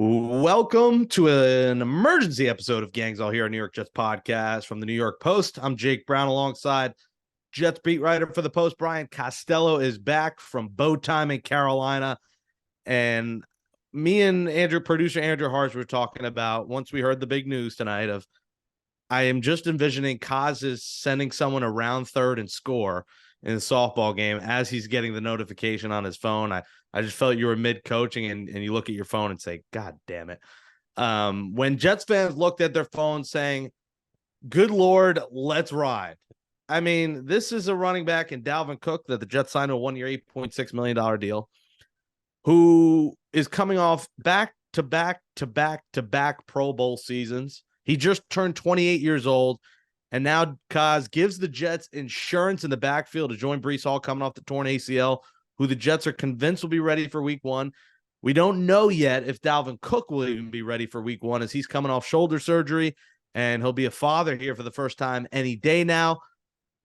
Welcome to an emergency episode of Gangs All Here, a New York Jets podcast from the New York Post. I'm Jake Brown alongside Jets beat writer for the Post, Brian Costello, is back from bow time in Carolina. And me and producer Andrew Hars were talking about, once we heard the big news tonight, of I am just envisioning Kaz is sending someone around third and score in the softball game as he's getting the notification on his phone. I just felt you were mid-coaching and you look at your phone and say, God damn it. When Jets fans looked at their phones saying, good Lord, let's ride. I mean, this is a running back in Dalvin Cook that the Jets signed a 1-year, $8.6 million deal, who is coming off back-to-back Pro Bowl seasons. He just turned 28 years old. And now Kaz gives the Jets insurance in the backfield to join Breece Hall coming off the torn ACL, who the Jets are convinced will be ready for week one. We don't know yet if Dalvin Cook will even be ready for week one, as he's coming off shoulder surgery, and he'll be a father here for the first time any day now.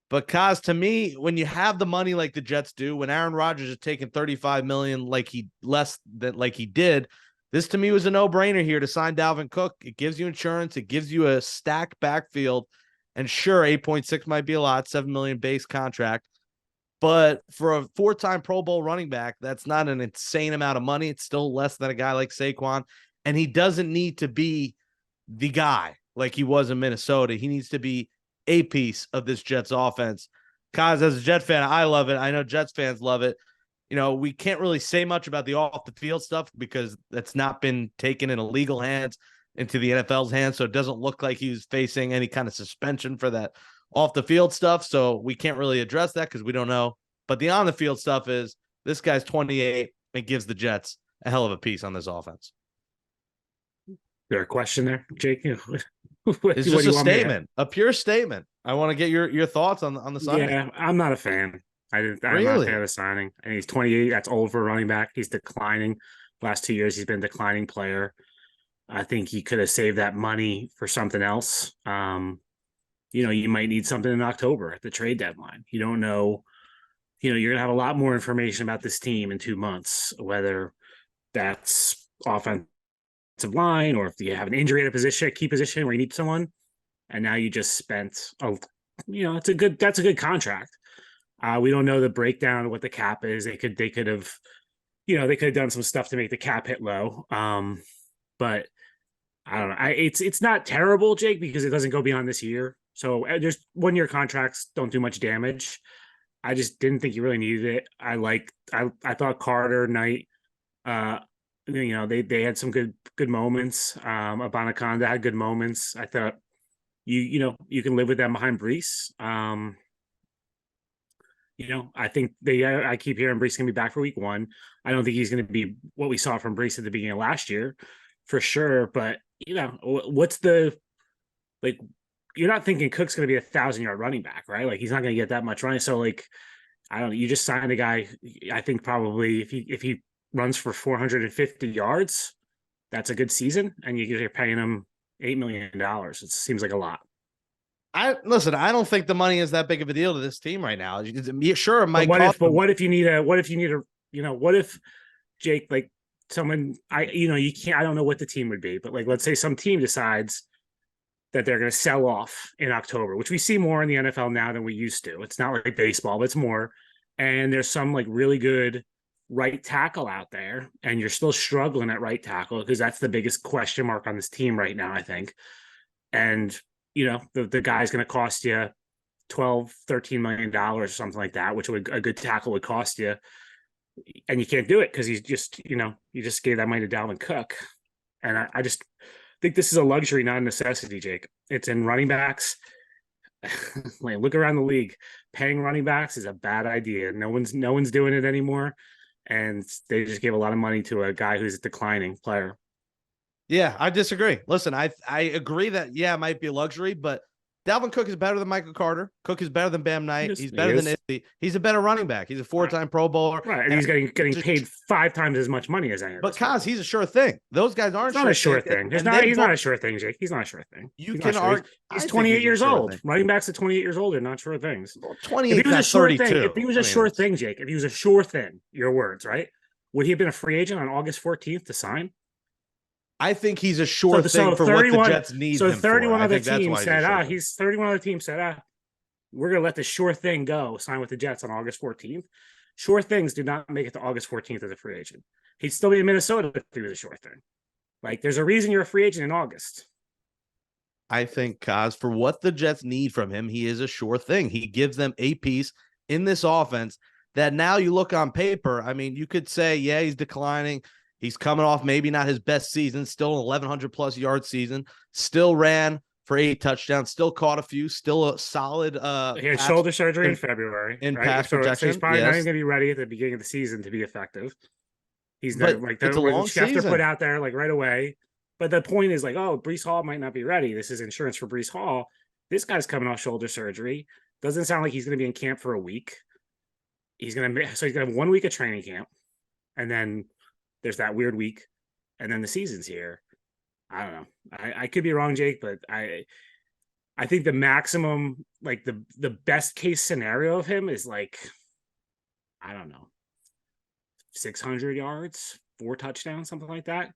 But Kaz, to me, when you have the money like the Jets do, when Aaron Rodgers is taking $35 million like he did, this to me was a no-brainer here to sign Dalvin Cook. It gives you insurance, it gives you a stacked backfield. And sure, 8.6 might be a lot, $7 million base contract. But for a four-time Pro Bowl running back, that's not an insane amount of money. It's still less than a guy like Saquon. And he doesn't need to be the guy like he was in Minnesota. He needs to be a piece of this Jets offense. Kaz, as a Jet fan, I love it. I know Jets fans love it. You know, we can't really say much about the off-the-field stuff because that's not been taken in illegal hands into the NFL's hands, so it doesn't look like he was facing any kind of suspension for that off-the-field stuff, so we can't really address that because we don't know. But the on-the-field stuff is this guy's 28 and gives the Jets a hell of a piece on this offense. There a question there, Jake? It's just a statement, a pure statement. I want to get your thoughts on the signing. Yeah, I'm not a fan. I'm not a fan of the signing. And he's 28. That's old for a running back. He's declining. Last 2 years, he's been a declining player. I think he could have saved that money for something else. You might need something in October at the trade deadline. You don't know. You're going to have a lot more information about this team in 2 months, whether that's offensive line or if you have an injury at a key position where you need someone. And now you just spent, that's a good contract. We don't know the breakdown of what the cap is. They could have done some stuff to make the cap hit low. But I don't know. It's not terrible, Jake, because it doesn't go beyond this year. So just 1-year contracts don't do much damage. I just didn't think you really needed it. I thought Carter, Knight, they had some good moments. Abanaconda had good moments. I thought you can live with them behind Breece. I think I keep hearing Breece can be back for week one. I don't think he's going to be what we saw from Breece at the beginning of last year, for sure. But what's you're not thinking Cook's going to be 1,000-yard running back, right? Like he's not going to get that much running. So I don't know. You just signed a guy. I think probably if he runs for 450 yards, that's a good season, and you're paying him $8 million. It seems like a lot. I don't think the money is that big of a deal to this team right now. Sure, it might. What if Jake, like someone, you can't. I don't know what the team would be, but let's say some team decides that they're going to sell off in October, which we see more in the NFL now than we used to. It's not like baseball, but it's more. And there's some really good right tackle out there, and you're still struggling at right tackle because that's the biggest question mark on this team right now, I think. And the guy's going to cost you $12-13 million or something like that, which a good tackle would cost you, and you can't do it because you just gave that money to Dalvin Cook. And I just think this is a luxury, not a necessity, Jake. It's in running backs. Look around the league. Paying running backs is a bad idea. No one's doing it anymore, and they just gave a lot of money to a guy who's a declining player. Yeah, I disagree. Listen, I agree that, it might be a luxury, but Dalvin Cook is better than Michael Carter. Cook is better than Bam Knight. He's better than Izzy. He's a better running back. He's a 4-time Pro Bowler. Right, and he's getting paid 5 times as much money as any of But Kaz, he's a sure thing. Those guys aren't not a sure thing. He's not a sure thing, Jake. He's not a sure thing. You can argue. He's 28 years old. Running backs at 28 years old are not sure things. 28, if he was a sure thing, if he was a sure thing, Jake, if he was a sure thing, your words, right? Would he have been a free agent on August 14th to sign? I think he's a sure So thing for what the 31 Jets need so him for. 31 I other think that's why teams he's a said, sure thing. he's 31 other teams said, we're going to let the sure thing go, sign with the Jets on August 14th. Sure things do not make it to August 14th as a free agent. He'd still be in Minnesota if he was a sure thing. Like, there's a reason you're a free agent in August. I think, Kaz, for what the Jets need from him, he is a sure thing. He gives them a piece in this offense that now you look on paper. I mean, you could say, yeah, he's declining. He's coming off maybe not his best season, still an 1,100 plus yard season, still ran for 8 touchdowns, still caught a few, still a solid. He had shoulder surgery in February, in right? pass So protection. he's probably Yes. not even going to be ready at the beginning of the season to be effective. He's but like, it's a long you have to season. put out there like right away. But the point is like, oh, Breece Hall might not be ready. This is insurance for Breece Hall. This guy's coming off shoulder surgery. Doesn't sound like he's going to be in camp for a week. He's going to have 1 week of training camp, and then there's that weird week, and then the season's here. I don't know. I could be wrong, Jake, but I think the maximum, like the best case scenario of him is like, I don't know, 600 yards, 4 touchdowns, something like that.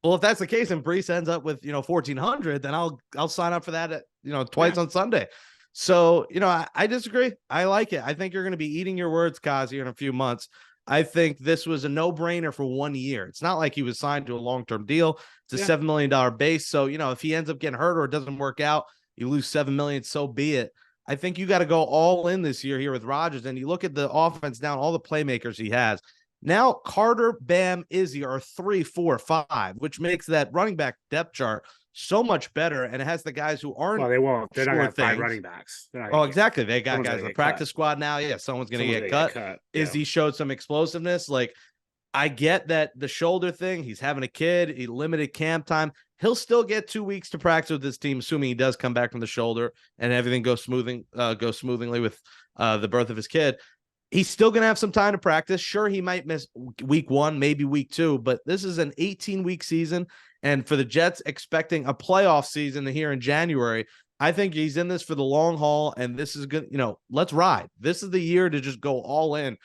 Well, if that's the case, and Breece ends up with 1,400, then I'll sign up for that twice on Sunday. So I disagree. I like it. I think you're going to be eating your words, Kaz, here in a few months. I think this was a no-brainer for 1 year. It's not like he was signed to a long-term deal. It's a $7 million base. So if he ends up getting hurt or it doesn't work out, you lose $7 million. So be it. I think you got to go all in this year here with Rodgers. And you look at the offense down, all the playmakers he has. Now Carter, Bam, Izzy are 3, 4, 5, which makes that running back depth chart so much better. And it has the guys who aren't. Well, they won't. They're not going to have 5 running backs. Oh, exactly. They got guys in the practice squad now. Yeah, someone's going to get cut. Izzy showed some explosiveness. Like, I get that the shoulder thing. He's having a kid. He limited camp time. He'll still get 2 weeks to practice with this team, assuming he does come back from the shoulder and everything goes smoothly with the birth of his kid. He's still going to have some time to practice. Sure, he might miss week 1, maybe week 2, but this is an 18-week season. And for the Jets expecting a playoff season here in January, I think he's in this for the long haul. And this is good. Let's ride. This is the year to just go all in.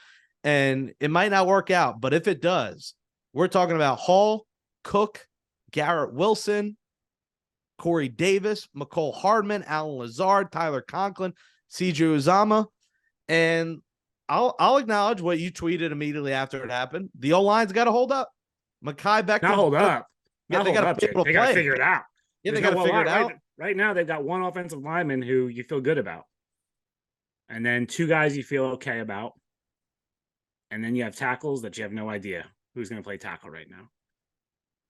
And it might not work out, but if it does, we're talking about Hall, Cook, Garrett Wilson, Corey Davis, McCole Hardman, Alan Lazard, Tyler Conklin, CJ Uzama, and I'll acknowledge what you tweeted immediately after it happened. The O-line's got to hold up. Mekhi Becton. Not hold up. Yeah, they got to figure it out. Yeah, they got to figure it out. Right now, they've got 1 offensive lineman who you feel good about, and then 2 guys you feel okay about, and then you have tackles that you have no idea who's going to play tackle right now.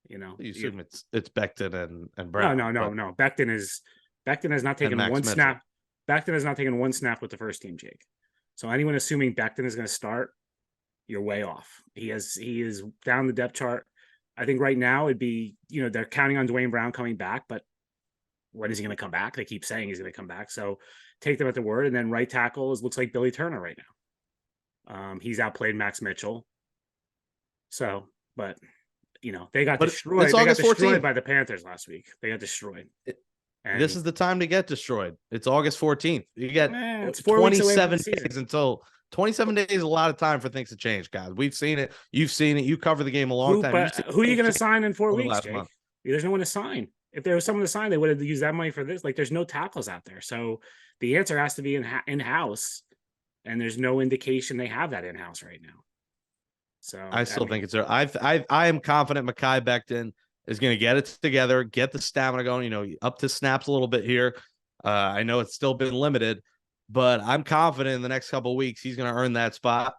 You assume it's Becton and Brown. No. Becton has not taken one snap. Becton has not taken 1 snap with the first team, Jake. So anyone assuming Becton is going to start, you're way off. He is down the depth chart. I think right now it'd be, they're counting on Dwayne Brown coming back, but when is he going to come back? They keep saying he's going to come back. So take them at the word. And then right tackle looks like Billy Turner right now. He's outplayed Max Mitchell. So, but they got destroyed. They got destroyed by the Panthers last week. They got destroyed. This is the time to get destroyed. It's August 14th. You got 27 days until 27 days is a lot of time for things to change, guys. We've seen it. You've seen it. You cover the game a long time. But who are you going to sign in 4 weeks, Jake? There's no one to sign. If there was someone to sign, they would have used that money for this. Like, there's no tackles out there. So the answer has to be in-house, and there's no indication they have that in-house right now. So I still think it's I am confident Mekhi Becton is going to get it together, get the stamina going, up to snaps a little bit here. I know it's still been limited, but I'm confident in the next couple of weeks he's going to earn that spot.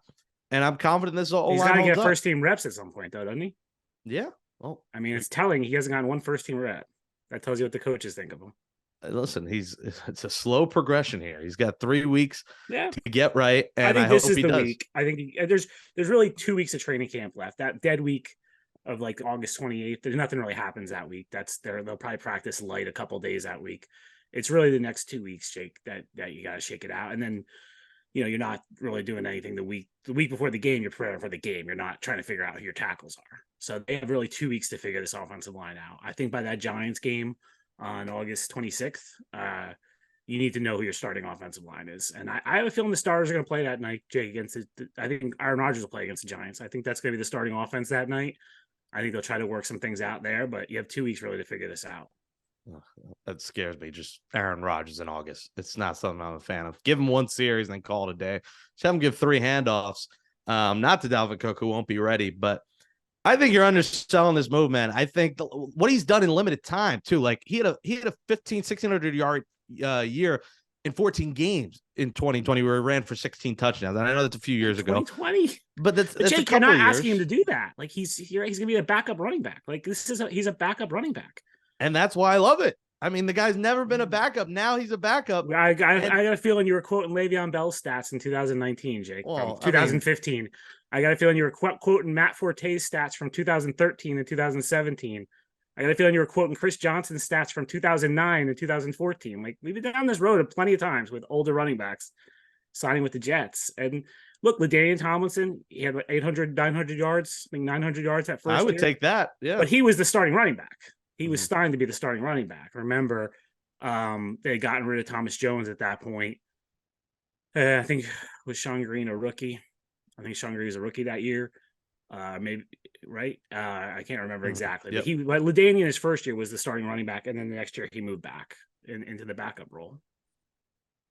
And I'm confident this O-line he's got to get first team reps at some point, though, doesn't he? Yeah. Well, I mean, it's telling he hasn't gotten 1 first team rep. That tells you what the coaches think of him. Listen, it's a slow progression here. He's got 3 weeks to get right, and I think this is the week. I think there's really 2 weeks of training camp left. That dead week of like August 28th, there's nothing really happens that week. They'll probably practice light a couple days that week. It's really the next 2 weeks, Jake, that you got to shake it out, and then you're not really doing anything the week before the game. You're preparing for the game. You're not trying to figure out who your tackles are. So they have really 2 weeks to figure this offensive line out. I think by that Giants game on August 26th, you need to know who your starting offensive line is. And I have a feeling the Stars are going to play that night, Jake, I think Aaron Rodgers will play against the Giants. I think that's going to be the starting offense that night. I think they'll try to work some things out there, but you have 2 weeks really to figure this out. That scares me. Just Aaron Rodgers in August. It's not something I'm a fan of. Give him one series and then call it a day. Just have him give 3 handoffs. Not to Dalvin Cook, who won't be ready, but I think you're underselling this move, man. I think what he's done in limited time too. Like he had a 1,600 yard year in 14 games in 2020 where he ran for 16 touchdowns. And I know that's a few years ago. 2020. But that's Jake, you're not asking him to do that. Like he's gonna be a backup running back. Like he's a backup runing back. And that's why I love it. I mean, the guy's never been a backup. Now he's a backup. I got a feeling you were quoting Le'Veon Bell's stats in 2019, Jake. Well, 2015. I got a feeling you were quoting Matt Forte's stats from 2013 and 2017. I got a feeling you were quoting Chris Johnson's stats from 2009 and 2014. Like, we've been down this road plenty of times with older running backs signing with the Jets. And look, LaDainian Tomlinson, he had 800, 900 yards, I think 900 yards that first I would year. take that, yeah. But he was the starting running back. He was starting to be the starting running back. Remember, they had gotten rid of Thomas Jones at that point. I think was Sean Green a rookie? I think Sean Green was a rookie that year. Maybe right. I can't remember exactly. Yep. But LaDainian his first year was the starting running back, and then the next year he moved back into the backup role.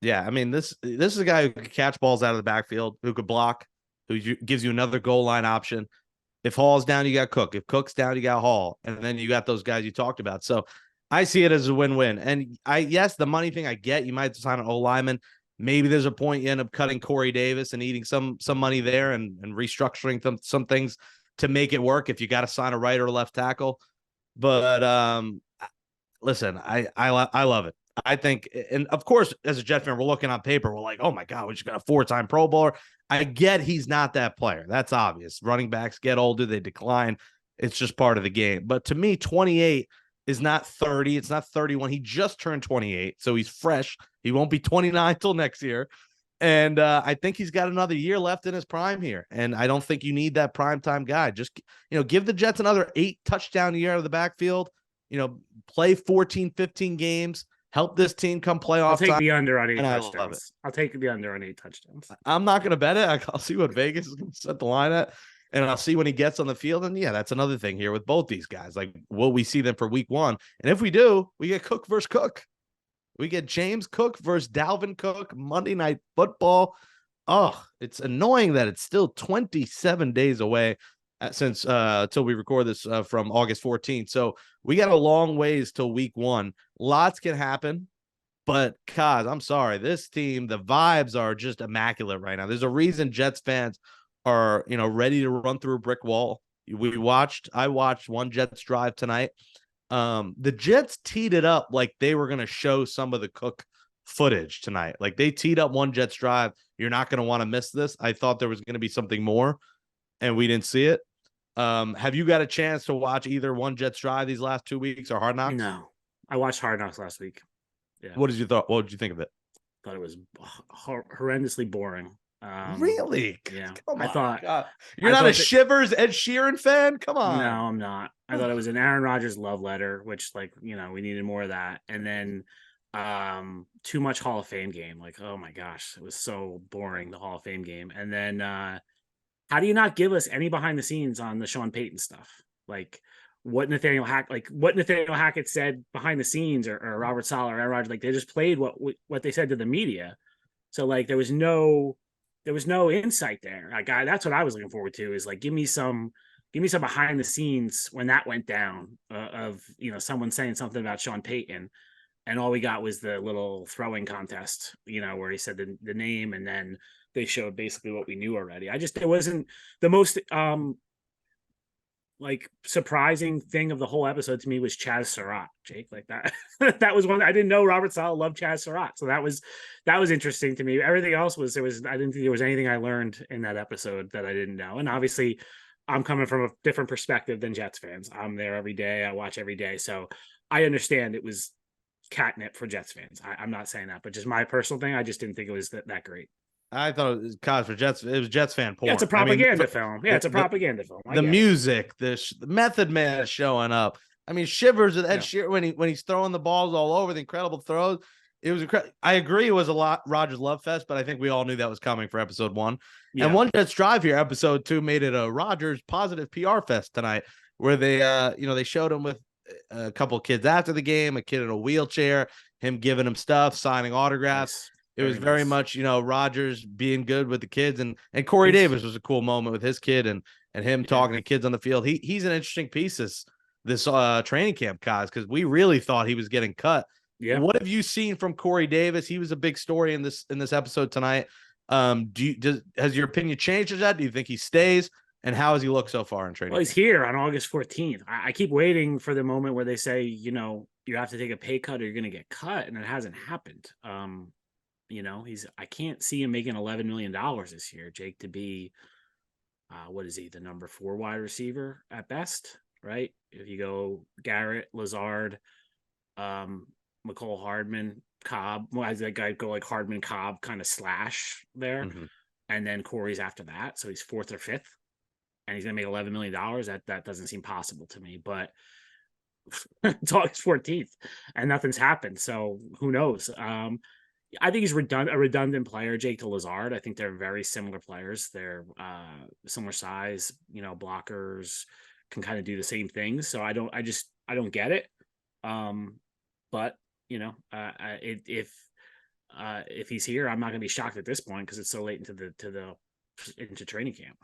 Yeah, I mean this is a guy who could catch balls out of the backfield, who could block, who gives you another goal line option. If Hall's down, you got Cook. If Cook's down, you got Hall, and then you got those guys you talked about. So I see it as a win-win. And yes, the money thing I get. You might sign an O lineman. Maybe there's a point you end up cutting Corey Davis and eating some money there and restructuring some things to make it work if you got to sign a right or a left tackle. But listen, I love it. I think, and of course, as a Jet fan, we're looking on paper. We're like, oh my God, we just got a 4-time Pro Bowler. I get he's not that player. That's obvious. Running backs get older, they decline. It's just part of the game. But to me, 28 is not 30. It's not 31. He just turned 28, so he's fresh. He won't be 29 till next year. And I think he's got another year left in his prime here. And I don't think you need that primetime guy. Just, give the Jets another 8 touchdown year out of the backfield. Play 14, 15 games. Help this team come playoff. I'll take time, the under on 8 touchdowns. I'll take the under on 8 touchdowns. I'm not going to bet it. I'll see what Vegas is going to set the line at. And I'll see when he gets on the field. And yeah, that's another thing here with both these guys. Like, will we see them for week 1? And if we do, we get Cook versus Cook. We get James Cook versus Dalvin Cook, Monday Night Football. Oh, it's annoying that it's still 27 days away since till we record this from August 14th. So we got a long ways till week 1. Lots can happen. But, Kaz, I'm sorry. This team, the vibes are just immaculate right now. There's a reason Jets fans are, ready to run through a brick wall. I watched one Jets drive tonight. The Jets teed it up like they were going to show some of the Cook footage tonight. Like, they teed up one Jets drive. You're not going to want to miss this. I thought there was going to be something more, and we didn't see it. Have you got a chance to watch either one Jets drive these last 2 weeks or Hard Knocks? No, I watched Hard Knocks last week. Yeah. What did you think of it? Thought it was horrendously boring. Really? Yeah. I thought you're not a Shivers Ed Sheeran fan? Come on. No, I'm not. I thought it was an Aaron Rodgers love letter, which, we needed more of that. And then too much Hall of Fame game. Like, oh my gosh, it was so boring, the Hall of Fame game. And then how do you not give us any behind the scenes on the Sean Payton stuff? Like what Nathaniel Hackett said behind the scenes, or Robert Saleh or Aaron Rodgers, they just played what they said to the media. So there was no insight there. That's what I was looking forward to, is give me some behind the scenes when that went down, of someone saying something about Sean Payton, and all we got was the little throwing contest, where he said the name, and then they showed basically what we knew already. It wasn't the most surprising thing of the whole episode to me was Chaz Surratt, Jake. That was one. I didn't know Robert Saleh loved Chaz Surratt, so that was interesting to me. Everything else I didn't think there was anything I learned in that episode that I didn't know. And obviously, I'm coming from a different perspective than Jets fans. I'm there every day. I watch every day, so I understand it was catnip for Jets fans. I'm not saying that, but just my personal thing, I just didn't think it was that great. I thought it was cause for Jets. It was Jets fan porn. Yeah, it's a propaganda film. Yeah, it's a propaganda film. The music, the Method Man showing up. I mean, Shivers with Ed Sheeran when he's throwing the balls all over, the incredible throws. It was incredible. I agree, it was a lot Rodgers love fest, but I think we all knew that was coming for episode 1. Yeah. And one Jets drive here, episode 2, made it a Rodgers positive PR fest tonight. where they they showed him with a couple of kids after the game, a kid in a wheelchair, him giving him stuff, signing autographs. Nice. It was very Nice. much, Rodgers being good with the kids, and Corey Davis was a cool moment with his kid and him talking to kids on the field. He's an interesting piece this training camp, guys, because we really thought he was getting cut. Yeah. What have you seen from Corey Davis? He was a big story in this episode tonight. Has your opinion changed to that? Do you think he stays? And how has he looked so far in training? Well, he's here on August 14th. I keep waiting for the moment where they say, you have to take a pay cut or you're going to get cut, and it hasn't happened. I can't see him making $11 million this year, Jake, to be, what is he, the number 4 wide receiver at best, right? If you go Garrett, Lazard, McCole Hardman, Cobb, well, as that guy go like Hardman, Cobb kind of slash there. Mm-hmm. And then Corey's after that. So he's 4th or 5th. And he's going to make $11 million. That doesn't seem possible to me, but it's August 14th and nothing's happened. So who knows? I think he's a redundant player, Jake, to Lazard. I think they're very similar players. They're similar size, blockers, can kind of do the same things. So I don't get it. But if he's here, I'm not going to be shocked at this point because it's so late into training camp.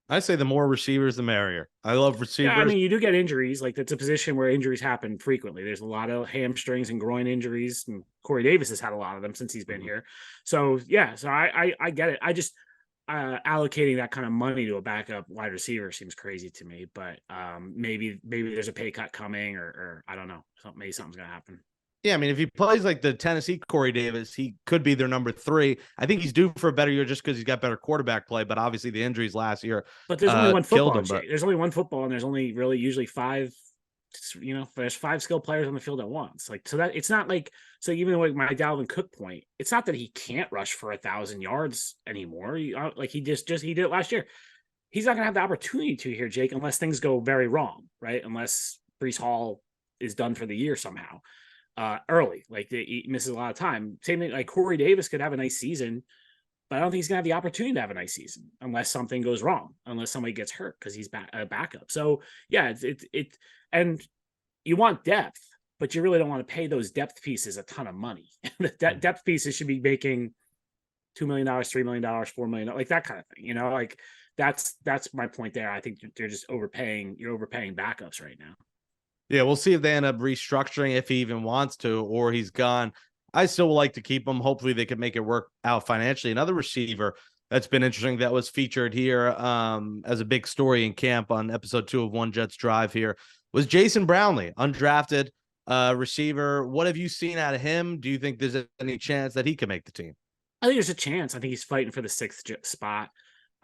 I say the more receivers, the merrier. I love receivers. Yeah, I mean, you do get injuries. Like, that's a position where injuries happen frequently. There's a lot of hamstrings and groin injuries, and Corey Davis has had a lot of them since he's been here. So, yeah, I get it. I just allocating that kind of money to a backup wide receiver seems crazy to me. But maybe there's a pay cut coming, or I don't know. Maybe something's going to happen. Yeah, I mean, if he plays like the Tennessee Corey Davis, he could be their number 3. I think he's due for a better year just because he's got better quarterback play. But obviously, the injuries last year. But there's only one football. There's only one football, and there's only really usually 5. There's 5 skilled players on the field at once. Like, so that it's not like, so even like my Dalvin Cook point, it's not that he can't rush for 1,000 yards anymore. He did it last year. He's not going to have the opportunity to here, Jake, unless things go very wrong, right? Unless Breece Hall is done for the year somehow. Early, like he misses a lot of time. Same thing, like Corey Davis could have a nice season, but I don't think he's gonna have the opportunity to have a nice season unless something goes wrong, unless somebody gets hurt because he's a backup. So yeah, it and you want depth, but you really don't want to pay those depth pieces a ton of money. The depth pieces should be making $2 million, $3 million, $4 million, like that kind of thing. Like that's my point there. I think they're just overpaying. You're overpaying backups right now. Yeah, we'll see if they end up restructuring, if he even wants to, or he's gone. I still would like to keep him. Hopefully they can make it work out financially. Another receiver that's been interesting that was featured here as a big story in camp on episode 2 of One Jets Drive here was Jason Brownlee, undrafted receiver. What have you seen out of him? Do you think there's any chance that he can make the team? I think there's a chance. I think he's fighting for the 6th spot.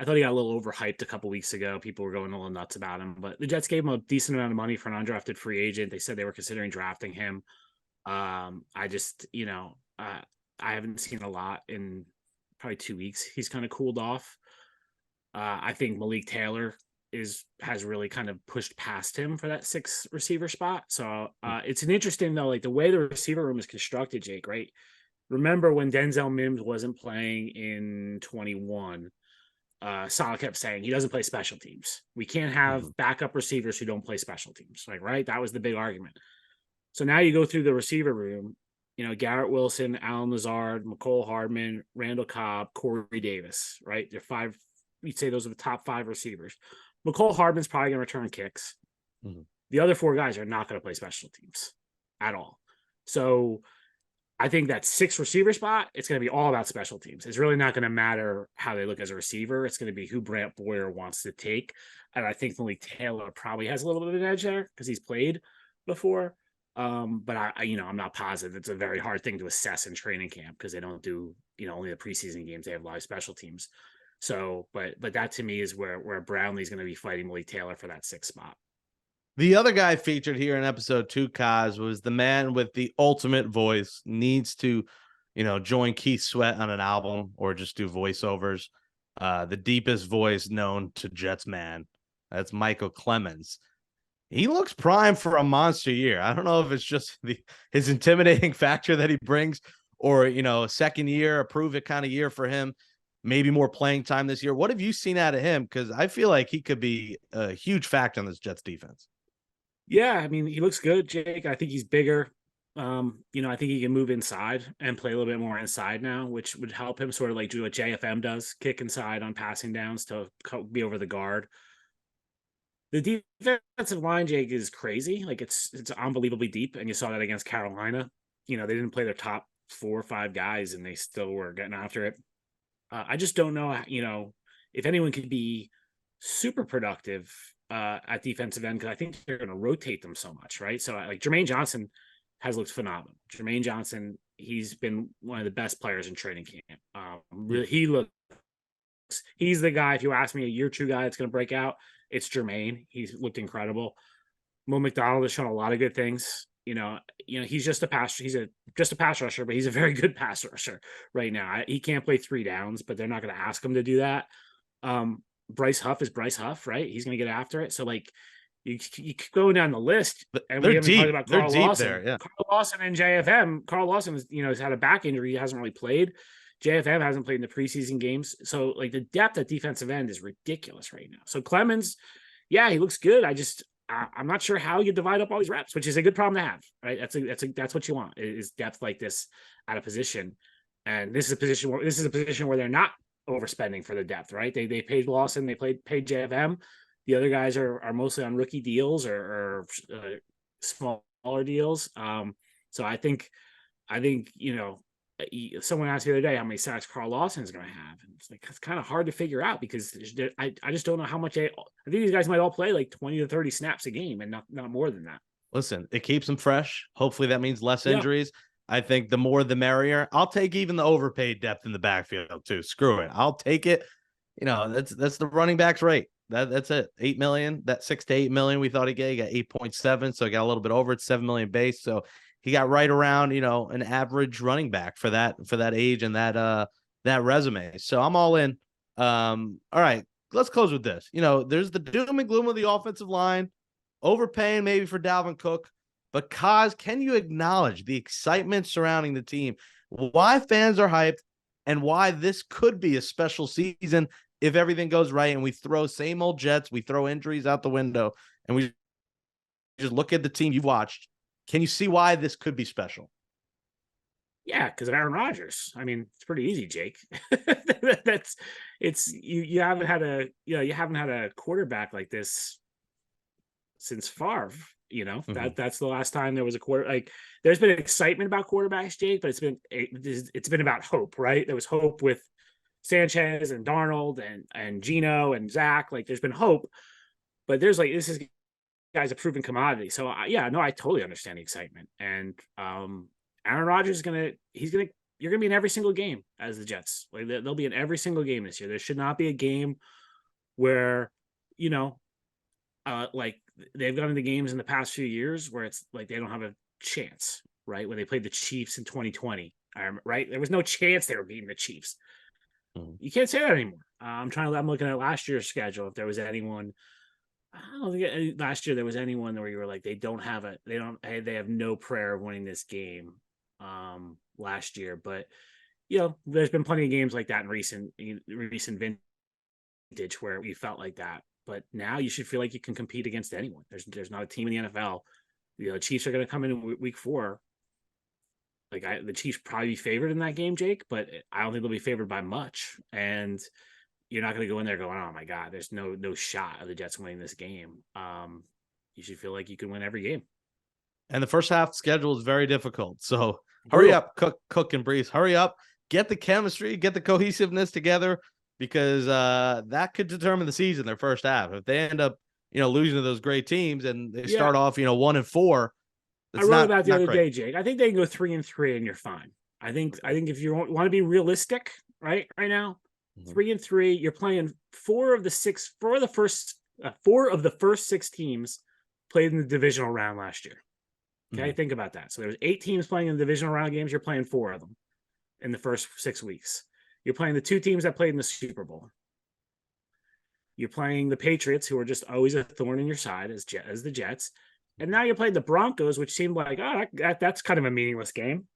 I thought he got a little overhyped a couple weeks ago. People were going a little nuts about him, but the Jets gave him a decent amount of money for an undrafted free agent. They said they were considering drafting him. I haven't seen a lot in probably 2 weeks. He's kind of cooled off. I think Malik Taylor has really kind of pushed past him for that 6th receiver spot. So it's an interesting though, like the way the receiver room is constructed, Jake, right? Remember when Denzel Mims wasn't playing in 21, Saleh kept saying he doesn't play special teams. We can't have backup receivers who don't play special teams. Like, right? That was the big argument. So now you go through the receiver room, Garrett Wilson, Allen Lazard, McCole Hardman, Randall Cobb, Corey Davis, right? They're 5. You'd say those are the top 5 receivers. McCole Hardman's probably going to return kicks. Mm-hmm. The other 4 guys are not going to play special teams at all. So I think that 6th receiver spot, it's going to be all about special teams. It's really not going to matter how they look as a receiver. It's going to be who Brant Boyer wants to take. And I think Malik Taylor probably has a little bit of an edge there because he's played before. But I'm not positive. It's a very hard thing to assess in training camp because they don't do, only the preseason games. They have live special teams. So, but that to me is where Brownlee's going to be fighting Malik Taylor for that 6th spot. The other guy featured here in episode 2, Kaz, was the man with the ultimate voice, needs to, join Keith Sweat on an album or just do voiceovers. The deepest voice known to Jets man. That's Michael Clemens. He looks primed for a monster year. I don't know if it's just his intimidating factor that he brings or, a second year, a prove it kind of year for him. maybe more playing time this year. What have you seen out of him? Because I feel like he could be a huge factor on this Jets defense. Yeah, I mean, he looks good, Jake. I think he's bigger. I think he can move inside and play a little bit more inside now, which would help him sort of like do what JFM does, kick inside on passing downs to be over the guard. The defensive line, Jake, is crazy. Like it's unbelievably deep, and you saw that against Carolina. They didn't play their top 4 or 5 guys, and they still were getting after it. I just don't know, if anyone could be super productive at defensive end, because I think they're going to rotate them so much, right? So like Jermaine Johnson has looked phenomenal. Jermaine Johnson, he's been one of the best players in training camp. Really, he's the guy. If you ask me, a year 2 guy that's going to break out, it's Jermaine. He's looked incredible. Mo McDonald has shown a lot of good things. He's just a pass rusher, but he's a very good pass rusher right now. He can't play 3 downs, but they're not going to ask him to do that. Bryce Huff is Bryce Huff, right? He's going to get after it. So like you keep going down the list, and we haven't talked about Carl Lawson. There, yeah. Carl Lawson and JFM. Carl Lawson has had a back injury. He hasn't really played. JFM hasn't played in the preseason games. So like the depth at defensive end is ridiculous right now. So Clemens, yeah, he looks good. I'm not sure how you divide up all these reps, which is a good problem to have, right? That's what you want, is depth like this at a position. And this is a position where they're not overspending for the depth, right? They paid Lawson, they paid JFM. The other guys are mostly on rookie deals or smaller deals. So I think someone asked the other day how many sacks Carl Lawson is going to have, and it's like it's kind of hard to figure out, because I just don't know how much. I think these guys might all play like 20 to 30 snaps a game, and not more than that. Listen, it keeps them fresh. Hopefully that means less injuries. I think the more the merrier. I'll take even the overpaid depth in the backfield too. Screw it. I'll take it. That's the running backs rate. That's it. 8 million. That 6 to 8 million we thought he got 8.7. So he got a little bit over it, 7 million base. So he got right around, an average running back for that age and that resume. So I'm all in. All right, let's close with this. There's the doom and gloom of the offensive line, overpaying maybe for Dalvin Cook, but Kaz, can you acknowledge the excitement surrounding the team? Why fans are hyped, and why this could be a special season if everything goes right and we throw same old Jets, we throw injuries out the window, and we just look at the team you've watched. Can you see why this could be special? Yeah, because of Aaron Rodgers. I mean, it's pretty easy, Jake. You haven't had a quarterback like this since Favre. That's the last time there was a quarter. Like, there's been excitement about quarterbacks, Jake, but it's been about hope, right? There was hope with Sanchez and Darnold and Geno and Zach. Like, there's been hope, but this guy's a proven commodity. So I totally understand the excitement. And Aaron Rodgers you're gonna be in every single game as the Jets. Like, they'll be in every single game this year. There should not be a game where like they've gone into games in the past few years where it's like they don't have a chance, right? When they played the Chiefs in 2020, right? There was no chance they were beating the Chiefs. You can't say that anymore. I'm looking at last year's schedule. If there was anyone, I don't think last year there was anyone where you were like, they have no prayer of winning this game last year. But there's been plenty of games like that in recent vintage where we felt like that. But now you should feel like you can compete against anyone. There's not a team in the NFL. The Chiefs are going to come in week 4. Like, the Chiefs probably be favored in that game, Jake, but I don't think they'll be favored by much. And you're not going to go in there going, oh my God, there's no shot of the Jets winning this game. You should feel like you can win every game. And the first half schedule is very difficult. So hurry up, Cook and Brees. Hurry up, get the chemistry, get the cohesiveness together, because that could determine the season, their first half. If they end up, losing to those great teams and they start off, 1-4. I wrote about the other day, Jake. I think they can go 3-3 and you're fine. I think if you want to be realistic, right now, 3-3, you're playing 4 of the first 6 teams played in the divisional round last year. Okay, think about that. So there was 8 teams playing in the divisional round games. You're playing 4 of them in the first 6 weeks. You're playing the 2 teams that played in the Super Bowl. You're playing the Patriots, who are just always a thorn in your side as the Jets. And now you're playing the Broncos, which seemed like, that's kind of a meaningless game.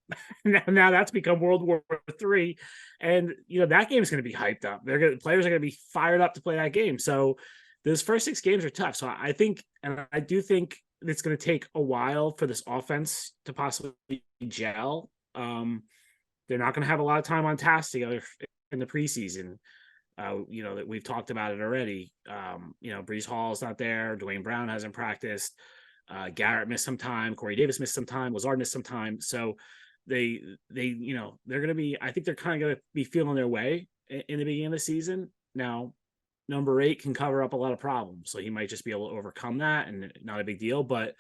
Now that's become World War III, and that game is going to be hyped up. Players are going to be fired up to play that game. So those first 6 games are tough. So I think, and I do think it's going to take a while for this offense to possibly gel. They're not going to have a lot of time on task together in the preseason. That we've talked about it already. Breece Hall's not there. Dwayne Brown hasn't practiced. Garrett missed some time. Corey Davis missed some time. Lazard missed some time. So they're going to be, I think they're kind of going to be feeling their way in the beginning of the season. Now, number 8 can cover up a lot of problems. So he might just be able to overcome that, and not a big deal, but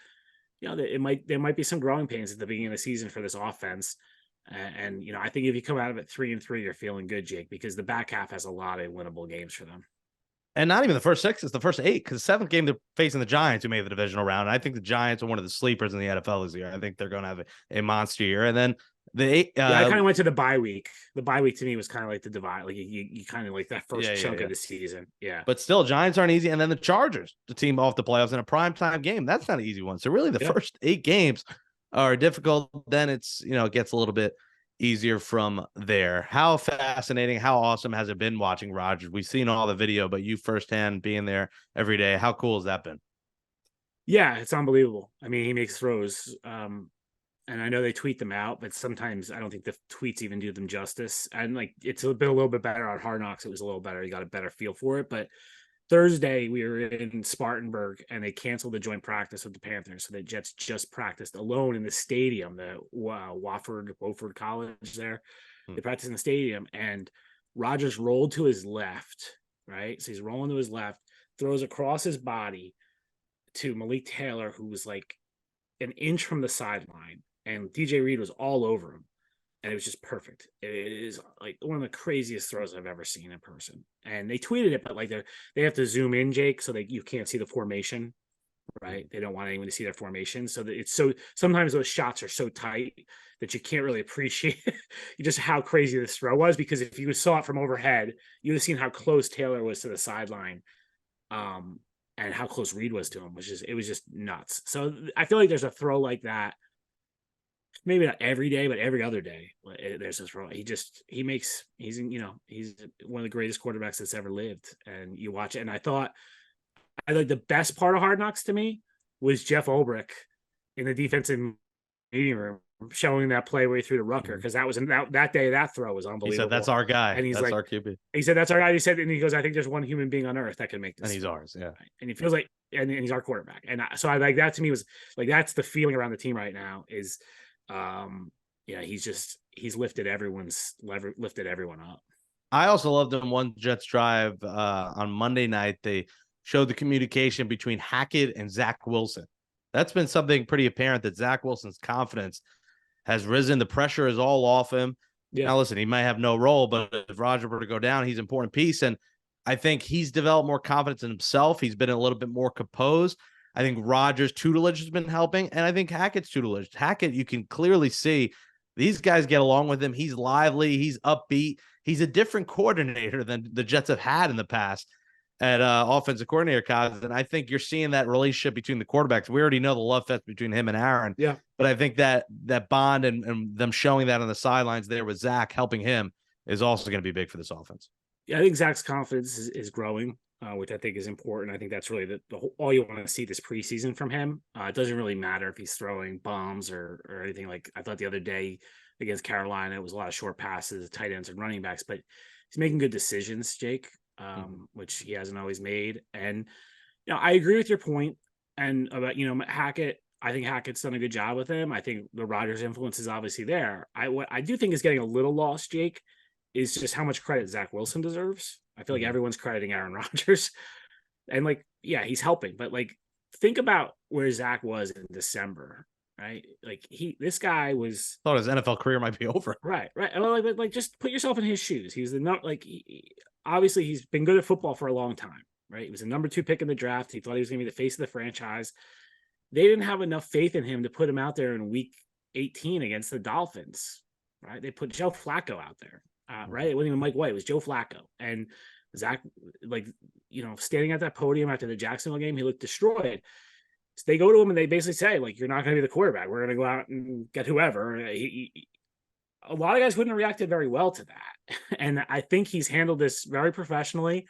there might be some growing pains at the beginning of the season for this offense. And I think if you come out of it 3-3, you're feeling good, Jake, because the back half has a lot of winnable games for them. And not even the first 6, it's the first 8, because the 7th game they're facing the Giants, who made the divisional round. And I think the Giants are one of the sleepers in the NFL this year. I think they're going to have a monster year. And then the 8. I kind of went to the bye week. The bye week to me was kind of like the divide. Like you kind of like that first chunk of the season. Yeah. But still, Giants aren't easy. And then the Chargers, the team off the playoffs in a primetime game. That's not an easy one. So really the first 8 games are difficult. Then it's, it gets a little bit easier from there. How fascinating, how awesome has it been watching Rodgers? We've seen all the video, but you firsthand being there every day, how cool has that been? Yeah, it's unbelievable. I mean, he makes throws. And I know they tweet them out, but sometimes I don't think the tweets even do them justice. And it's been a little bit better on Hard Knocks. It was a little better. You got a better feel for it. But Thursday we were in Spartanburg, and they canceled the joint practice with the Panthers. So the Jets just practiced alone in the stadium, the Wofford College there. They practiced in the stadium, and Rodgers rolled to his left, right? So he's rolling to his left, throws across his body to Malik Taylor, who was like an inch from the sideline, and DJ Reed was all over him. And it was just perfect. It is like one of the craziest throws I've ever seen in person. And they tweeted it, but they have to zoom in, Jake, so that you can't see the formation, right? They don't want anyone to see their formation. So that sometimes those shots are so tight that you can't really appreciate just how crazy this throw was, because if you saw it from overhead, you would have seen how close Taylor was to the sideline, and how close Reed was to him, it was just nuts. So I feel like there's a throw like that. Maybe not every day, but every other day there's this role. He's one of the greatest quarterbacks that's ever lived. And you watch it, and I the best part of Hard Knocks to me was Jeff Ulbrich in the defensive meeting room showing that play where he threw to Rucker, because that was that day. That throw was unbelievable. He said, "That's our guy," and that's our QB. He said, "That's our guy." He said, and he goes, "I think there's one human being on earth that can make this." And he's ours, yeah. And he feels like, and he's our quarterback. And so I like that. To me was like, that's the feeling around the team right now is. He's lifted everyone up. I also loved him one Jets drive on Monday night. They showed the communication between Hackett and Zach Wilson. That's been something pretty apparent, that Zach Wilson's confidence has risen. The pressure is all off him. Yeah. Now, listen, he might have no role, but if Rodgers were to go down, he's an important piece. And I think he's developed more confidence in himself. He's been a little bit more composed. I think Rodgers' tutelage has been helping, and I think Hackett's tutelage. Hackett, you can clearly see these guys get along with him. He's lively. He's upbeat. He's a different coordinator than the Jets have had in the past at offensive coordinator, Kaz. And I think you're seeing that relationship between the quarterbacks. We already know the love fest between him and Aaron. Yeah. But I think that bond and them showing that on the sidelines there with Zach helping him is also going to be big for this offense. Yeah, I think Zach's confidence is growing. Which I think is important. I think that's really all you want to see this preseason from him. It doesn't really matter if he's throwing bombs or anything. Like I thought the other day against Carolina, it was a lot of short passes, tight ends, and running backs, but he's making good decisions, Jake, which he hasn't always made. And I agree with your point. And about Hackett, I think Hackett's done a good job with him. I think the Rodgers influence is obviously there. What I do think is getting a little lost, Jake, is just how much credit Zach Wilson deserves. I feel like everyone's crediting Aaron Rodgers, and he's helping, but think about where Zach was in December, right? This guy was thought his NFL career might be over. Right. Well, just put yourself in his shoes. He's obviously he's been good at football for a long time, right? He was the number 2 pick in the draft. He thought he was going to be the face of the franchise. They didn't have enough faith in him to put him out there in week 18 against the Dolphins, right? They put Joe Flacco out there. Right, it wasn't even Mike White; it was Joe Flacco. And Zach, standing at that podium after the Jacksonville game, he looked destroyed. So they go to him and they basically say, "You're not going to be the quarterback. We're going to go out and get whoever." a lot of guys wouldn't have reacted very well to that. And I think he's handled this very professionally,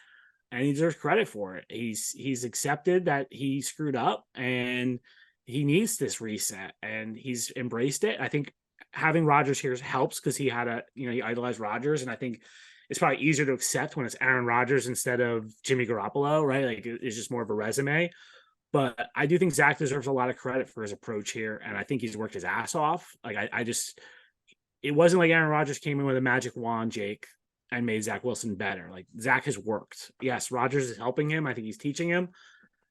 and he deserves credit for it. He's accepted that he screwed up, and he needs this reset, and he's embraced it. I think having Rodgers here helps because he idolized Rodgers, and I think it's probably easier to accept when it's Aaron Rodgers instead of Jimmy Garoppolo, right? Like it's just more of a resume. But I do think Zach deserves a lot of credit for his approach here, and I think he's worked his ass off. Like it wasn't like Aaron Rodgers came in with a magic wand, Jake, and made Zach Wilson better. Like Zach has worked. Yes, Rodgers is helping him. I think he's teaching him.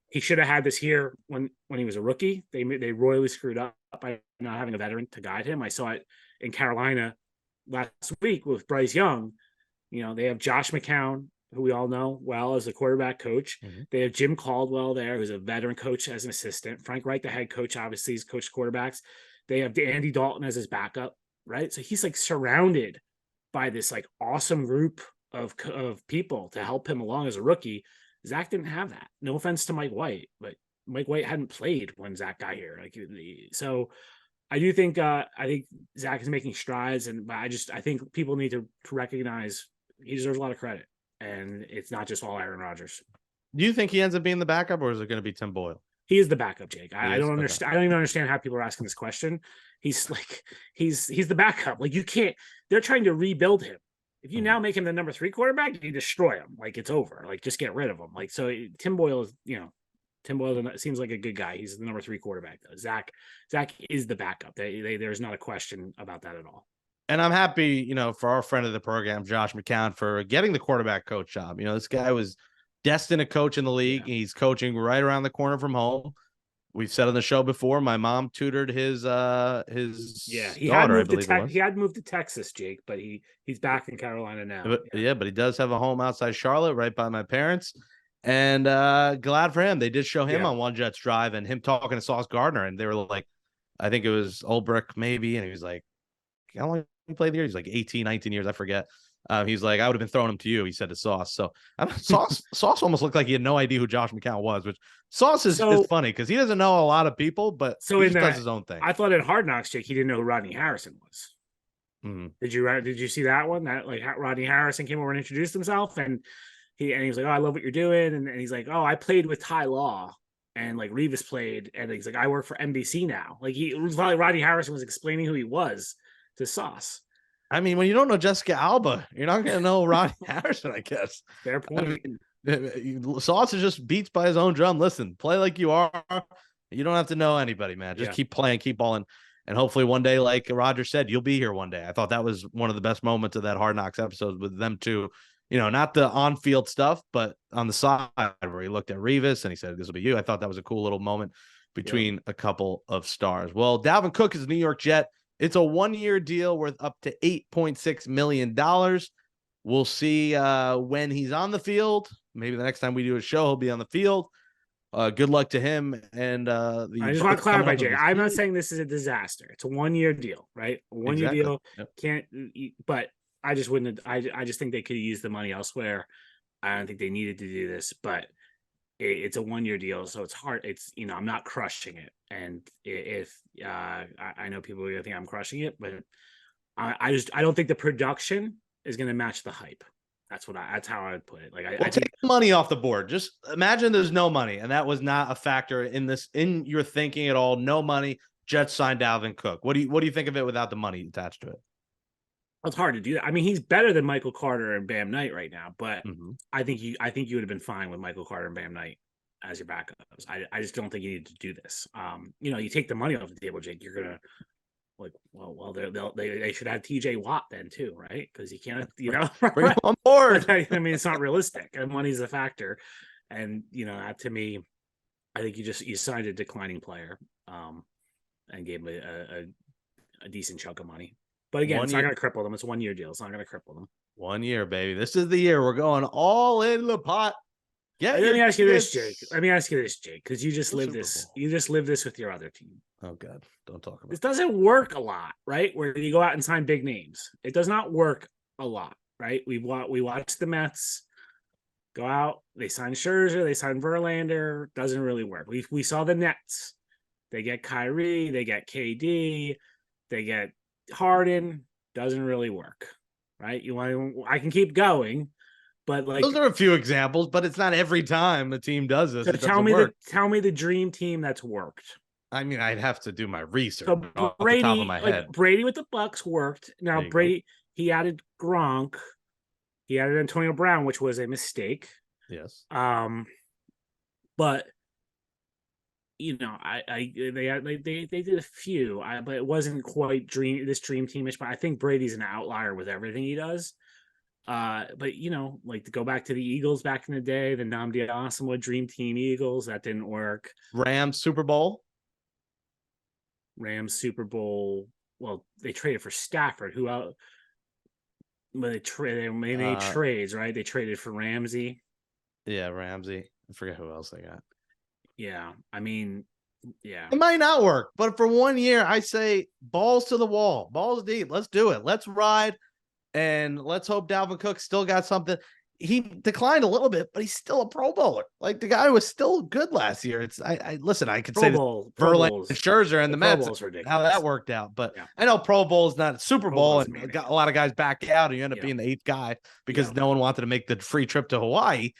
He should have had this here when he was a rookie. They royally screwed up by not having a veteran to guide him. I saw it in Carolina last week with Bryce Young. They have Josh McCown, who we all know well as the quarterback coach. Mm-hmm. They have Jim Caldwell there, who's a veteran coach as an assistant. Frank Reich, the head coach, obviously he's coached quarterbacks. They have Andy Dalton as his backup, right? So he's like surrounded by this like awesome group of people to help him along as a rookie. Zach didn't have that. No offense to Mike White, but Mike White hadn't played when Zach got here. So I do think Zach is making strides, but I think people need to recognize he deserves a lot of credit, and it's not just all Aaron Rodgers. Do you think he ends up being the backup, or is it going to be Tim Boyle? He is the backup, Jake. I don't understand. I don't even understand how people are asking this question. He's the backup. Like you can't. They're trying to rebuild him. If you now make him the number 3 quarterback, you destroy him. Like it's over. Like just get rid of him. Like so, Tim Boyle is Tim Boyle seems like a good guy. He's the number 3 quarterback though. Zach is the backup. There's not a question about that at all. And I'm happy, for our friend of the program, Josh McCown, for getting the quarterback coach job. This guy was destined to coach in the league. Yeah. He's coaching right around the corner from home. We've said on the show before, my mom tutored his daughter, I believe he had moved to Texas, Jake, but he's back in Carolina now. But he does have a home outside Charlotte, right by my parents. And glad for him. They did show him on One Jets Drive and him talking to Sauce Gardner. And they were like, I think it was Ulbrich maybe. And he was like, how long he played there? He's like 18, 19 years. I forget. He's like, I would have been throwing him to you. He said to Sauce. So Sauce almost looked like he had no idea who Josh McCown was, which Sauce is funny because he doesn't know a lot of people, but he just does his own thing. I thought in Hard Knocks, Jake, he didn't know who Rodney Harrison was. Mm-hmm. Did you see that one? That like Rodney Harrison came over and introduced himself, and he was like, oh, I love what you're doing, and he's like, oh, I played with Ty Law. And like Revis played, and he's like, I work for NBC now. Like it was probably Rodney Harrison was explaining who he was to Sauce. I mean, when you don't know Jessica Alba, you're not going to know Rodney Harrison, I guess. Fair point. Sauce is just beats by his own drum. Listen, play like you are. You don't have to know anybody, man. Just keep playing, keep balling. And hopefully one day, like Roger said, you'll be here one day. I thought that was one of the best moments of that Hard Knocks episode with them two. Not the on-field stuff, but on the side where he looked at Revis and he said, this will be you. I thought that was a cool little moment between a couple of stars. Well, Dalvin Cook is a New York Jet. It's a 1-year deal worth up to $8.6 million. We'll see when he's on the field. Maybe the next time we do a show, he'll be on the field. Good luck to him. And I just want to clarify, Jay. I'm not saying this is a disaster. It's a 1-year deal, right? A 1-year deal. Yep. But I just wouldn't. I just think they could use the money elsewhere. I don't think they needed to do this, but it's a 1-year deal, so it's hard. It's I'm not crushing it, and if I know people are gonna think I'm crushing it, but I don't think the production is gonna match the hype. That's how I would put it. Like I take the money off the board. Just imagine there's no money, and that was not a factor in your thinking at all. No money. Jets signed Dalvin Cook. What do you think of it without the money attached to it? It's hard to do that. I mean, he's better than Michael Carter and Bam Knight right now, but I think you would have been fine with Michael Carter and Bam Knight as your backups. I just don't think you need to do this. You take the money off the table, Jake. You're gonna they should have TJ Watt then too, right? Because you can't, bring him on board. I mean, it's not realistic, and money's a factor. And that to me, I think you signed a declining player, and gave him a decent chunk of money. But again, it's not going to cripple them. It's a 1-year deal. It's not going to cripple them. 1 year, baby. This is the year we're going all in the pot. Yeah. Let me ask you this, Jake, because you just lived this. You just lived this with your other team. Oh God, don't talk about this. Doesn't work a lot, right? Where you go out and sign big names. It does not work a lot, right? We watched the Mets go out. They signed Scherzer. They signed Verlander. Doesn't really work. We saw the Nets. They get Kyrie. They get KD. They get Harden. doesn't really work, right? I can keep going, but like those are a few examples, but it's not every time the team does this. so It doesn't work. tell me the dream team that's worked. I mean, I'd have to do my research So off the top of my head. Brady with the Bucks worked. Now Brady, he added Gronk, he added Antonio Brown, which was a mistake. Yes. But you know, they did a few, but it wasn't quite dream teamish. But I think Brady's an outlier with everything he does. But you know, like to go back to the Eagles back in the day, the Nnamdi Asomugha Dream Team Eagles, that didn't work. Rams Super Bowl. Well, they traded for Stafford, who else? But they made trades, right? They traded for Ramsey. Yeah, Ramsey. I forget who else they got. Yeah, I mean, yeah. It might not work, but for 1 year, I say balls to the wall, balls deep. Let's do it. Let's ride, and let's hope Dalvin Cook still got something. He declined a little bit, but he's still a Pro Bowler. Like the guy was still good last year. I listen. I could say Verlander, Scherzer, and the Mets how that worked out, but yeah. I know Pro Bowl is not a Super Bowl, and got a lot of guys back out, and you end up being the 8th guy because no one wanted to make the free trip to Hawaii.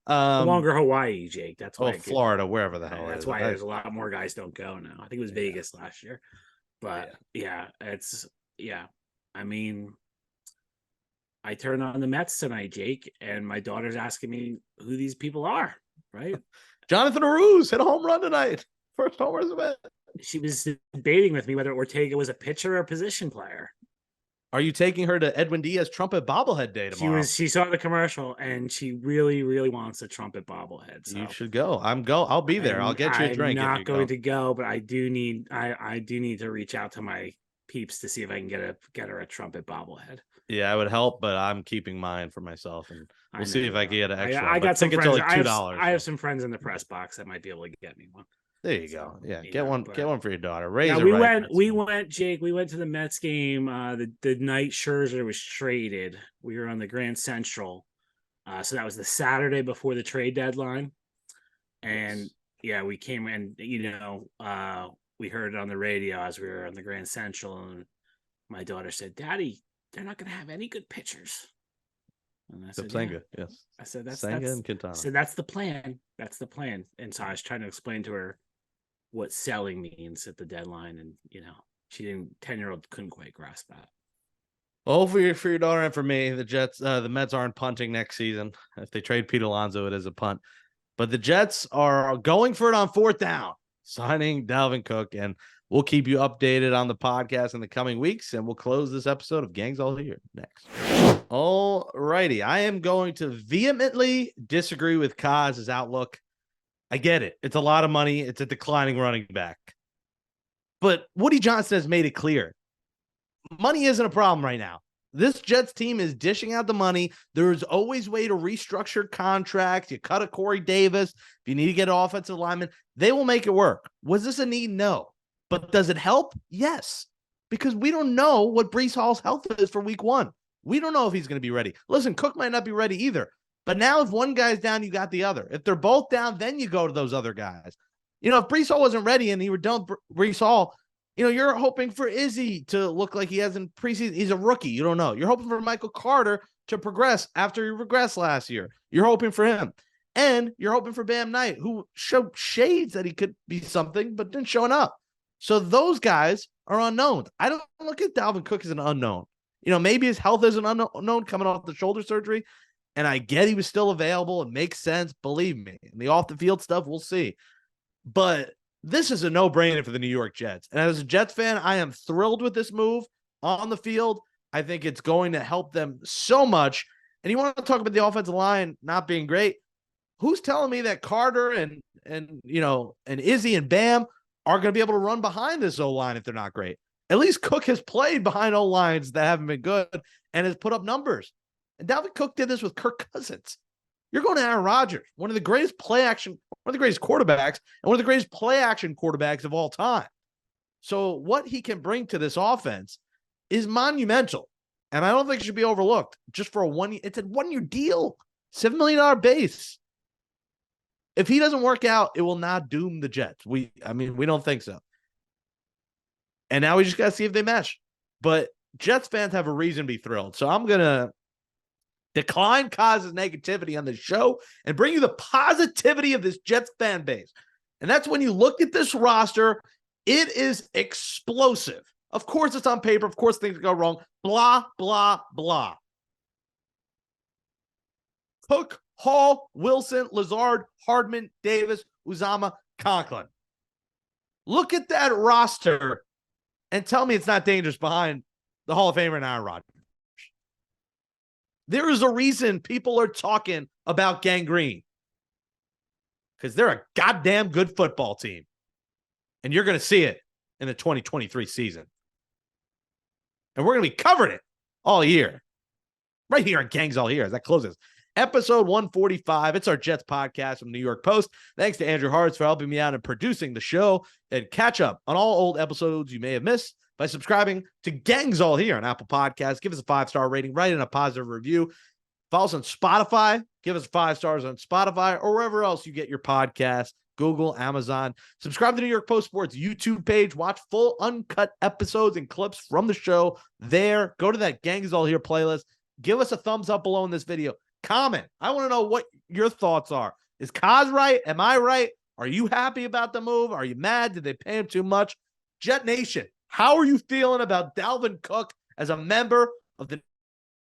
No longer Hawaii, Jake. That's why. Florida, wherever the hell. That's why there's a lot more guys don't go now. I think it was Vegas last year, but I mean, I turned on the Mets tonight, Jake, and my daughter's asking me who these people are, right? Jonathan Aruz hit a home run tonight. First homer of the Mets. She was debating with me whether Ortega was a pitcher or a position player. Are you taking her to Edwin Diaz trumpet bobblehead day tomorrow? She saw the commercial and she really, really wants a trumpet bobblehead. So. You should go. I'll be there. I'll get you a drink. I'm not going to go, but I do need to reach out to my peeps to see if I can get her a trumpet bobblehead. Yeah, it would help, but I'm keeping mine for myself, and we'll see if I can get an extra. I got some friends. Like $2. I have some friends in the press box that might be able to get me one. There you go. Yeah, get one for your daughter. We went, Jake. We went to the Mets game. The night Scherzer was traded. We were on the Grand Central, so that was the Saturday before the trade deadline. And we came and we heard it on the radio as we were on the Grand Central, and my daughter said, "Daddy, they're not going to have any good pitchers." And I said, Senga, yes. I said, that's and Quintana. So that's the plan. That's the plan. And so I was trying to explain to her what selling means at the deadline. And, she didn't, 10-year-old couldn't quite grasp that. Well, for your daughter and for me, the Mets aren't punting next season. If they trade Pete Alonso, it is a punt. But the Jets are going for it on 4th down, signing Dalvin Cook. And we'll keep you updated on the podcast in the coming weeks, and we'll close this episode of Gangs All Here next. All righty. I am going to vehemently disagree with Kaz's outlook. I get it. It's a lot of money. It's a declining running back. But Woody Johnson has made it clear. Money isn't a problem right now. This Jets team is dishing out the money. There's always a way to restructure contracts. You cut a Corey Davis. If you need to get an offensive lineman, they will make it work. Was this a need? No. But does it help? Yes. Because we don't know what Breece Hall's health is for week 1. We don't know if he's going to be ready. Listen, Cook might not be ready either. But now if one guy's down, you got the other. If they're both down, then you go to those other guys. If Breece Hall wasn't ready and he were done Breece Hall, you're hoping for Izzy to look like he has in preseason. He's a rookie. You don't know. You're hoping for Michael Carter to progress after he regressed last year. You're hoping for him. And you're hoping for Bam Knight, who showed shades that he could be something, but didn't show up. So those guys are unknown. I don't look at Dalvin Cook as an unknown. Maybe his health is an unknown coming off the shoulder surgery. And I get he was still available. It makes sense. Believe me. And the off the field stuff, we'll see. But this is a no-brainer for the New York Jets. And as a Jets fan, I am thrilled with this move on the field. I think it's going to help them so much. And you want to talk about the offensive line not being great? Who's telling me that Carter and Izzy and Bam are going to be able to run behind this O-line if they're not great? At least Cook has played behind O-lines that haven't been good and has put up numbers. And Dalvin Cook did this with Kirk Cousins. You're going to Aaron Rodgers, one of the greatest quarterbacks, and one of the greatest play action quarterbacks of all time. So what he can bring to this offense is monumental. And I don't think it should be overlooked just for it's a 1-year deal, $7 million base. If he doesn't work out, it will not doom the Jets. We don't think so. And now we just got to see if they mesh. But Jets fans have a reason to be thrilled. So I'm going to decline Kaz's negativity on the show and bring you the positivity of this Jets fan base. And that's when you look at this roster, it is explosive. Of course, it's on paper. Of course, things go wrong. Blah, blah, blah. Cook, Hall, Wilson, Lazard, Hardman, Davis, Uzama, Conklin. Look at that roster and tell me it's not dangerous behind the Hall of Famer and Aaron Rodgers. There is a reason people are talking about gangrene. Because they're a goddamn good football team. And you're going to see it in the 2023 season. And we're going to be covering it all year. Right here on Gangs All Here as that closes. Episode 145. It's our Jets podcast from the New York Post. Thanks to Andrew Hartz for helping me out and producing the show. And catch up on all old episodes you may have missed by subscribing to Gangs All Here on Apple Podcasts. Give us a 5-star rating. Write in a positive review. Follow us on Spotify. Give us 5 stars on Spotify or wherever else you get your podcast. Google, Amazon. Subscribe to the New York Post Sports YouTube page. Watch full uncut episodes and clips from the show there. Go to that Gangs All Here playlist. Give us a thumbs up below in this video. Comment. I want to know what your thoughts are. Is Kaz right? Am I right? Are you happy about the move? Are you mad? Did they pay him too much? Jet Nation, how are you feeling about Dalvin Cook as a member of the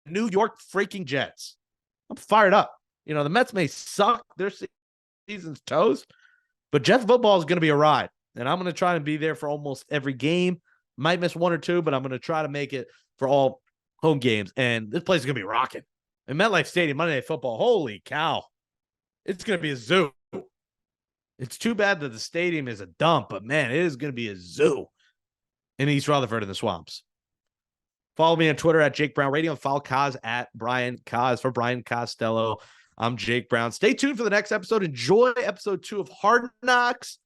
New York freaking Jets? I'm fired up. You know, the Mets may suck. Their season's toast, but Jets football is going to be a ride. And I'm going to try and be there for almost every game. Might miss 1 or 2, but I'm going to try to make it for all home games. And this place is going to be rocking. In MetLife Stadium, Monday Night Football, holy cow. It's going to be a zoo. It's too bad that the stadium is a dump, but man, it is going to be a zoo in East Rutherford in the swamps. Follow me on Twitter at Jake Brown Radio and follow Kaz at Brian Kaz for Brian Costello. I'm Jake Brown. Stay tuned for the next episode. Enjoy episode 2 of Hard Knocks.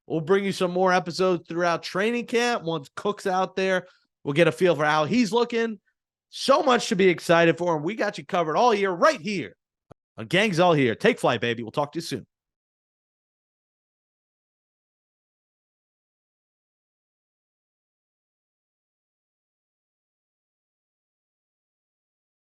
We'll bring you some more episodes throughout training camp. Once Cook's out there, we'll get a feel for how he's looking. So much to be excited for, and we got you covered all year right here on Gangs All Here. Take flight, baby. We'll talk to you soon.